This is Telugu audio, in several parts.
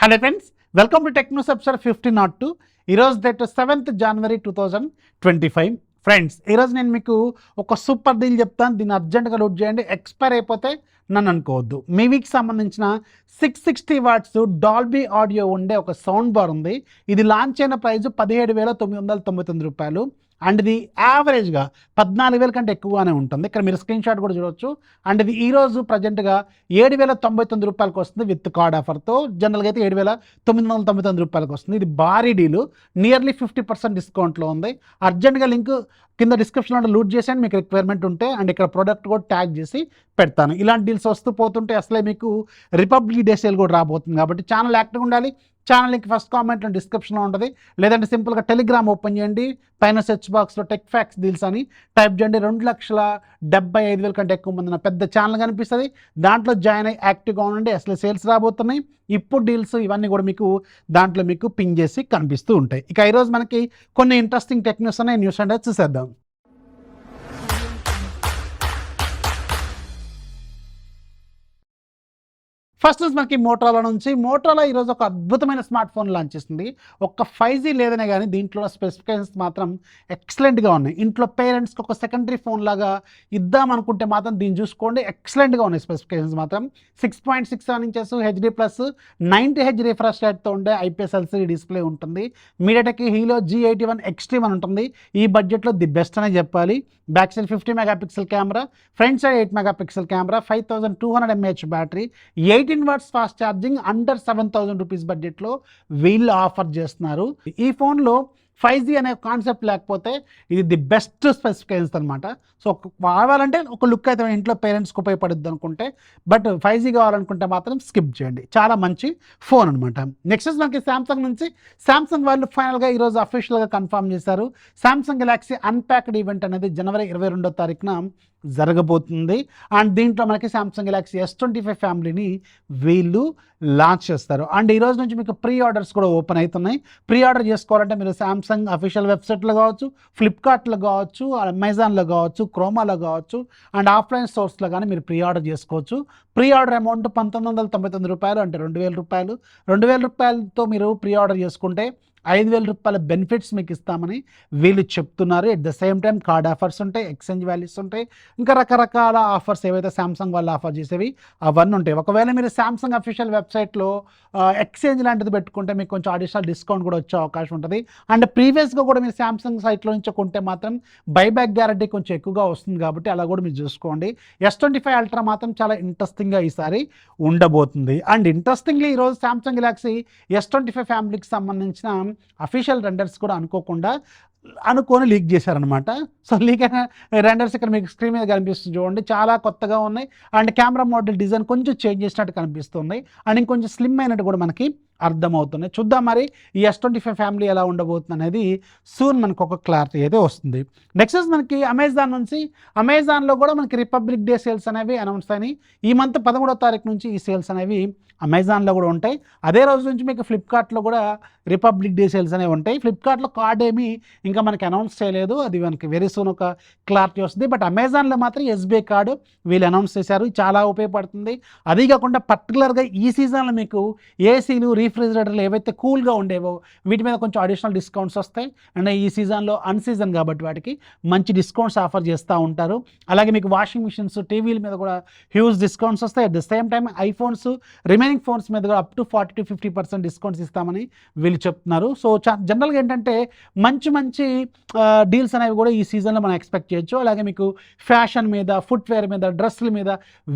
Hello friends, welcome to tech news episode 1502. ఈరోజు డేట్ 7th January 2025. ఫ్రెండ్స్, ఈరోజు నేను మీకు ఒక సూపర్ డీల్ చెప్తాను. దీన్ని అర్జెంట్గా లూట్ చేయండి. ఎక్స్పైర్ అయిపోతే నన్ను అనుకోవద్దు. మీ వీక్ సంబంధించిన 660 వాట్స్ డాల్బీ ఆడియో ఉండే ఒక సౌండ్ బార్ ఉంది. ఇది లాంచ్ అయిన ప్రైస్ 17,999 రూపాయలు. అండ్ ఇది యావరేజ్గా 14,000 కంటే ఎక్కువగానే ఉంటుంది. ఇక్కడ మీరు స్క్రీన్ షాట్ కూడా చూడవచ్చు. అండ్ ఇది ఈరోజు ప్రజెంట్గా 7,099 రూపాయలకు వస్తుంది విత్ కార్డ్ ఆఫర్తో. జనరల్గా అయితే 7,999 రూపాయలకు వస్తుంది. ఇది భారీ డీలు, నియర్లీ 50% డిస్కౌంట్లో ఉంది. అర్జెంట్గా లింక్ కింద డిస్క్రిప్షన్లో లూట్ చేసాను మీకు రిక్వైర్మెంట్ ఉంటే. అండ్ ఇక్కడ ప్రోడక్ట్ కూడా ట్యాగ్ చేసి పెడతాను. ఇలాంటి డీల్స్ వస్తూ పోతుంటే అసలే మీకు రిపబ్లిక్ డే సేల్ కూడా రాబోతుంది. కాబట్టి ఛానల్ యాక్టివ్గా ఉండాలి. ఛానల్ లింక్ ఫస్ట్ కామెంట్లో డిస్క్రిప్షన్లో ఉంటుంది. లేదంటే సింపుల్గా టెలిగ్రామ్ ఓపెన్ చేయండి. పైన సెర్చ్ బాక్స్లో టెక్ ఫ్యాక్స్ డీల్స్ అని టైప్ చేయండి. 2,75,000 కంటే ఎక్కువ మంది నా పెద్ద ఛానల్ కనిపిస్తుంది. దాంట్లో జాయిన్ అయ్యి యాక్టివ్గా ఉండండి. అసలు సేల్స్ రాబోతున్నాయి. ఇప్పుడు డీల్స్ ఇవన్నీ కూడా మీకు దాంట్లో మీకు పింగ్ చేసి కనిపిస్తూ ఉంటాయి. ఇక ఈరోజు మనకి కొన్ని ఇంట్రెస్టింగ్ టెక్ న్యూస్ ఉన్నాయి. న్యూస్ అంటే చూసేద్దాం. ఫస్ట్ మనకి మోటరోలా నుంచి. మోటరోలా ఈరోజు ఒక అద్భుతమైన స్మార్ట్ ఫోన్ లాంచ్ చేస్తుంది. ఒక్క 5G లేదనే కానీ దీంట్లో స్పెసిఫికేషన్స్ మాత్రం ఎక్సలెంట్గా ఉన్నాయి. ఇంట్లో పేరెంట్స్కి ఒక సెకండరీ ఫోన్ లాగా ఇద్దాం అనుకుంటే మాత్రం దీన్ని చూసుకోండి. ఎక్సలెంట్గా ఉన్నాయి స్పెసిఫికేషన్స్ మాత్రం. 6.67 ఇంచెస్ HD+, 90Hz రిఫ్రెష్ రేట్తో ఉండే IPS LCD డిస్ప్లే ఉంటుంది. మీడియాటెక్ హీలో G81 ఎక్స్ట్రీమ్ అని ఉంటుంది. ఈ బడ్జెట్లో ది బెస్ట్ అనే చెప్పాలి. Back side 50 megapixel camera, front side 8 megapixel camera, 5200 mAh battery, 18 watts fast charging, under 7,000 rupees బడ్జెట్లో వీళ్ళు ఆఫర్ చేస్తున్నారు. ఈ ఫోన్లో 5G అనే కాన్సెప్ట్ లేకపోతే ఇది ది బెస్ట్ స్పెసిఫికేషన్స్ అనమాట. సో కావాలంటే ఒక లుక్ అయితే ఇంట్లో పేరెంట్స్కి ఉపయోగపడుద్ది అనుకుంటే, బట్ 5G కావాలనుకుంటే మాత్రం స్కిప్ చేయండి. చాలా మంచి ఫోన్ అనమాట. నెక్స్ట్ మనకి శాంసంగ్ నుంచి. శాంసంగ్ వాళ్ళు ఫైనల్గా ఈరోజు అఫీషియల్గా కన్ఫర్మ్ చేశారు. శాంసంగ్ గెలాక్సీ అన్ప్యాక్డ్ ఈవెంట్ అనేది January 22వ తారీఖున జరగబోతుంది. అండ్ దీంట్లో మనకి శాంసంగ్ గెలాక్సీ S25 ఫ్యామిలీని వీళ్ళు లాంచ్ చేస్తారు. అండ్ ఈ రోజు నుంచి మీకు ప్రీ ఆర్డర్స్ కూడా ఓపెన్ అవుతున్నాయి. ప్రీ ఆర్డర్ చేసుకోవాలంటే మీరు శాంసంగ్ అఫీషియల్ వెబ్సైట్లో కావచ్చు, ఫ్లిప్కార్ట్లో కావచ్చు, అమెజాన్లో కావచ్చు, క్రోమాలో కావచ్చు, అండ్ ఆఫ్లైన్ స్టోర్స్లో కానీ మీరు ప్రీ ఆర్డర్ చేసుకోవచ్చు. ప్రీ ఆర్డర్ అమౌంట్ 1,999 రూపాయలు, అంటే 2,000 రూపాయలు. 2,000 రూపాయలతో మీరు ప్రీ ఆర్డర్ చేసుకుంటే 5,000 రూపాయల బెనిఫిట్స్ మీకు ఇస్తామని వీళ్ళు చెప్తున్నారు. At the same time card offers ఉంటాయి, ఎక్స్చేంజ్ వాల్యూస్ ఉంటాయి, ఇంకా రకరకాల ఆఫర్స్ ఏవైతే శాంసంగ్ వాళ్ళు ఆఫర్ చేసేవి అవన్నీ ఉంటాయి. ఒకవేళ మీరు శాంసంగ్ అఫీషియల్ వెబ్సైట్లో ఎక్స్చేంజ్ లాంటిది పెట్టుకుంటే మీకు కొంచెం అడిషనల్ డిస్కౌంట్ కూడా వచ్చే అవకాశం ఉంటుంది. అండ్ ప్రీవియస్గా కూడా మీరు శాంసంగ్ సైట్లో నుంచి కొంటే మాత్రం బైబ్యాక్ గ్యారంటీ కొంచెం ఎక్కువగా వస్తుంది. కాబట్టి అలా కూడా మీరు చూసుకోండి. S25 అల్ట్రా మాత్రం చాలా ఇంట్రెస్టింగ్గా ఈసారి ఉండబోతుంది. అండ్ ఇంట్రెస్టింగ్లీ ఈరోజు శాంసంగ్ గెలాక్సీ S25 ఫ్యామిలీకి సంబంధించిన అఫీషియల్ రెండర్స్ కూడా అనుకొని లీక్ చేశారనమాట. సో లీక్ అయిన రెండర్స్ ఇక్కడ మీకు స్క్రీన్ మీద కనిపిస్తుంది చూడండి. చాలా కొత్తగా ఉన్నాయి. అండ్ కెమెరా మోడల్ డిజైన్ కొంచెం చేంజ్ చేసినట్టు కనిపిస్తుంది. అండ్ ఇంకొంచెం స్లిమ్ అయినట్టు కూడా మనకి అర్థమవుతుంది. చూద్దాం మరి ఈ S25 ఫ్యామిలీ ఎలా ఉండబోతుంది అనేది సూన్ మనకు ఒక క్లారిటీ అయితే వస్తుంది. నెక్స్ట్ మనకి అమెజాన్ నుంచి. అమెజాన్లో కూడా మనకి రిపబ్లిక్ డే సేల్స్ అనేవి అనౌన్స్ అయినాయి. ఈ మంత్ 13వ తారీఖు నుంచి ఈ సేల్స్ అనేవి అమెజాన్లో కూడా ఉంటాయి. అదే రోజు నుంచి మీకు ఫ్లిప్కార్ట్లో కూడా రిపబ్లిక్ డే సేల్స్ అనేవి ఉంటాయి. ఫ్లిప్కార్ట్లో కార్డ్ ఏమీ ఇంకా మనకి అనౌన్స్ చేయలేదు. అది మనకి వెరీ సూన్ ఒక క్లారిటీ వస్తుంది. బట్ అమెజాన్లో మాత్రం SBI కార్డు వీళ్ళు అనౌన్స్ చేశారు. చాలా ఉపయోగపడుతుంది. అదే కాకుండా పర్టికులర్గా ఈ సీజన్లో మీకు ఏసీలు, రిఫ్రిజిరేటర్లు ఏవైతే కూల్గా ఉండేవో వీటి మీద కొంచెం అడిషనల్ డిస్కౌంట్స్ వస్తాయి. అండ్ ఈ సీజన్లో అన్సీజన్ కాబట్టి వాటికి మంచి డిస్కౌంట్స్ ఆఫర్ చేస్తూ ఉంటారు. అలాగే మీకు వాషింగ్ మిషన్స్, టీవీల మీద కూడా హ్యూజ్ డిస్కౌంట్స్ వస్తాయి. At the same time iPhones, remaining phones మీద కూడా అప్ టు 40-50% డిస్కౌంట్స్ ఇస్తామని వీళ్ళు చెప్తున్నారు. సో జనరల్గా ఏంటంటే మంచి డీల్స్ అనేవి కూడా ఈ సీజన్లో మనం ఎక్స్పెక్ట్ చేయొచ్చు. అలాగే మీకు ఫ్యాషన్ మీద, ఫుట్వేర్ మీద, డ్రెస్సుల మీద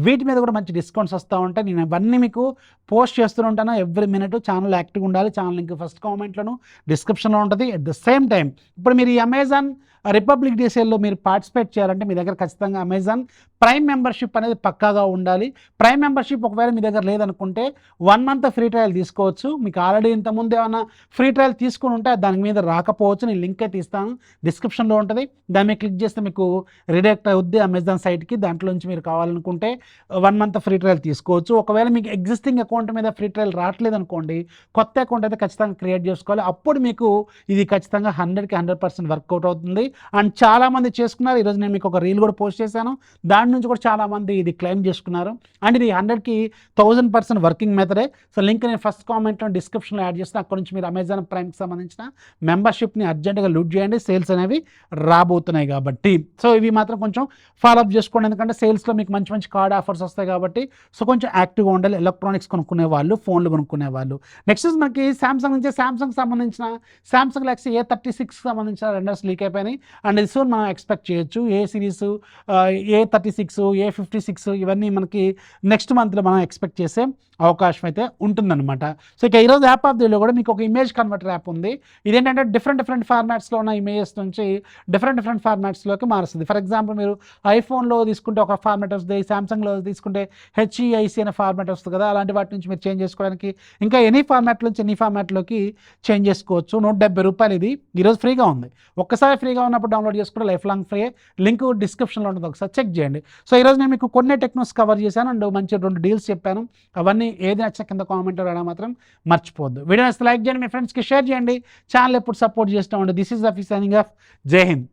వీటి మీద కూడా మంచి డిస్కౌంట్స్ వస్తూ ఉంటాయి. నేను అవన్నీ మీకు పోస్ట్ చేస్తూ ఉంటాను ఎవ్రీ మినిట్. ఛానల్ యాక్టివ్గా ఉండాలి. ఛానల్ లింక్ ఫస్ట్ కామెంట్లోను డిస్క్రిప్షన్లో ఉంటుంది. అట్ ద సేమ్ టైం ఇప్పుడు మీరు ఈ అమెజాన్ రిపబ్లిక్ డే సేల్లో మీరు పార్టిసిపేట్ చేయాలంటే మీ దగ్గర ఖచ్చితంగా అమెజాన్ ప్రైమ్ మెంబర్షిప్ అనేది పక్కాగా ఉండాలి. ప్రైమ్ మెంబర్షిప్ ఒకవేళ మీ దగ్గర లేదనుకుంటే 1 month ఫ్రీ ట్రయల్ తీసుకోవచ్చు. మీకు ఆల్రెడీ ఇంతకుముందు ఏమైనా ఫ్రీ ట్రయల్ తీసుకుని ఉంటే దాని మీద రాకపోవచ్చు. నేను లింక్ అయితే ఇస్తాను, డిస్క్రిప్షన్లో ఉంటుంది. దాని మీద క్లిక్ చేస్తే మీకు రిడైరెక్ట్ అవుద్ది అమెజాన్ సైట్కి. దాంట్లో నుంచి మీరు కావాలనుకుంటే 1 month ఫ్రీ ట్రయల్ తీసుకోవచ్చు. ఒకవేళ మీకు ఎగ్జిస్టింగ్ అకౌంట్ మీద ఫ్రీ ట్రయల్ రావట్లేదు అనుకోండి, కొత్త అకౌంట్ అయితే ఖచ్చితంగా క్రియేట్ చేసుకోవాలి. అప్పుడు మీకు ఇది ఖచ్చితంగా 100% వర్కౌట్ అవుతుంది. అండ్ చాలామంది చేసుకున్నారు. ఈరోజు నేను మీకు ఒక రీల్ కూడా పోస్ట్ చేశాను, దాని నుంచి కూడా చాలామంది ఇది క్లెయిమ్ చేసుకున్నారు. అండ్ ఇది 100కి 1000% వర్కింగ్ మెథడే. సో లింక్ నేను ఫస్ట్ కామెంట్లో డిస్క్రిప్షన్లో యాడ్ చేస్తాను. అక్కడ నుంచి మీరు అమెజాన్ ప్రైమ్కి సంబంధించిన మెంబర్షిప్ని అర్జెంటుగా లూట్ చేయండి, సేల్స్ అనేవి రాబోతున్నాయి కాబట్టి. సో ఇవి మాత్రం కొంచెం ఫాలోఅప్ చేసుకోండి, ఎందుకంటే సేల్స్లో మీకు మంచి మంచి కార్డ్ ఆఫర్స్ వస్తాయి కాబట్టి. సో కొంచెం యాక్టివ్గా ఉండాలి ఎలక్ట్రానిక్స్ కొనుక్కునే వాళ్ళు, ఫోన్లు కొనుక్కునే వాళ్ళు. నెక్స్ట్ మనకి సామ్సంగ్ నుంచి సామ్సంగ్ సంబంధించిన సామ్సంగ్ గెలాక్సీ A36 సంబంధించిన రెండర్స్ లీక్ అయిపోయినాయి. అండ్ ఇది సూన్ మనం ఎక్స్పెక్ట్ చేయొచ్చు. ఏ సిరీస్, A36, A56 ఇవన్నీ మనకి నెక్స్ట్ మంత్లో మనం ఎక్స్పెక్ట్ చేసే అవకాశం అయితే ఉంటుందన్నమాట. సో ఇక ఈరోజు యాప్ ఆఫ్ దిలో కూడా మీకు ఒక ఇమేజ్ కన్వర్టర్ యాప్ ఉంది. ఇదేంటంటే డిఫరెంట్ ఫార్మాట్స్లో ఉన్న ఇమేజెస్ నుంచి డిఫరెంట్ ఫార్మాట్స్లోకి మారుస్తుంది. ఫర్ ఎగ్జాంపుల్ మీరు ఐఫోన్లో తీసుకుంటే ఒక ఫార్మాట్ వస్తుంది, సామ్సంగ్లో తీసుకుంటే HEIC అనే ఫార్మాట్ వస్తుంది కదా, అలాంటి వాటి నుంచి మీరు చేంజ్ చేసుకోవడానికి ఇంకా ఎనీ ఫార్మాట్ నుంచి ఎనీ ఫార్మాట్లోకి చేంజ్ చేసుకోవచ్చు. ₹170 ఇది ఈరోజు ఫ్రీగా ఉంది. ఒక్కసారి ఫ్రీగా ఉన్నప్పుడు డౌన్లోడ్ చేసుకుంటే లైఫ్ లాంగ్ ఫ్రీ. లింక్ డిస్క్రిప్షన్లో ఉంటుంది, ఒకసారి చెక్ చేయండి. సో ఈరోజు నేను మీకు కొన్ని టెక్నాలజీస్ కవర్ చేశాను అండ్ మంచి 2 డీల్స్ చెప్పాను. అవన్నీ ఏది నచ్చా కింద కామెంట్ రాయడం మాత్రం మర్చిపోవద్దు. వీడియో నచ్చితే లైక్ చేయండి, మీ ఫ్రెండ్స్కి షేర్ చేయండి, ఛానల్ ఎప్పుడు సపోర్ట్ చేస్తూ ఉండండి. దిస్ ఈజ్ అఫీ సైనింగ్ ఆఫ్. జై హింద్.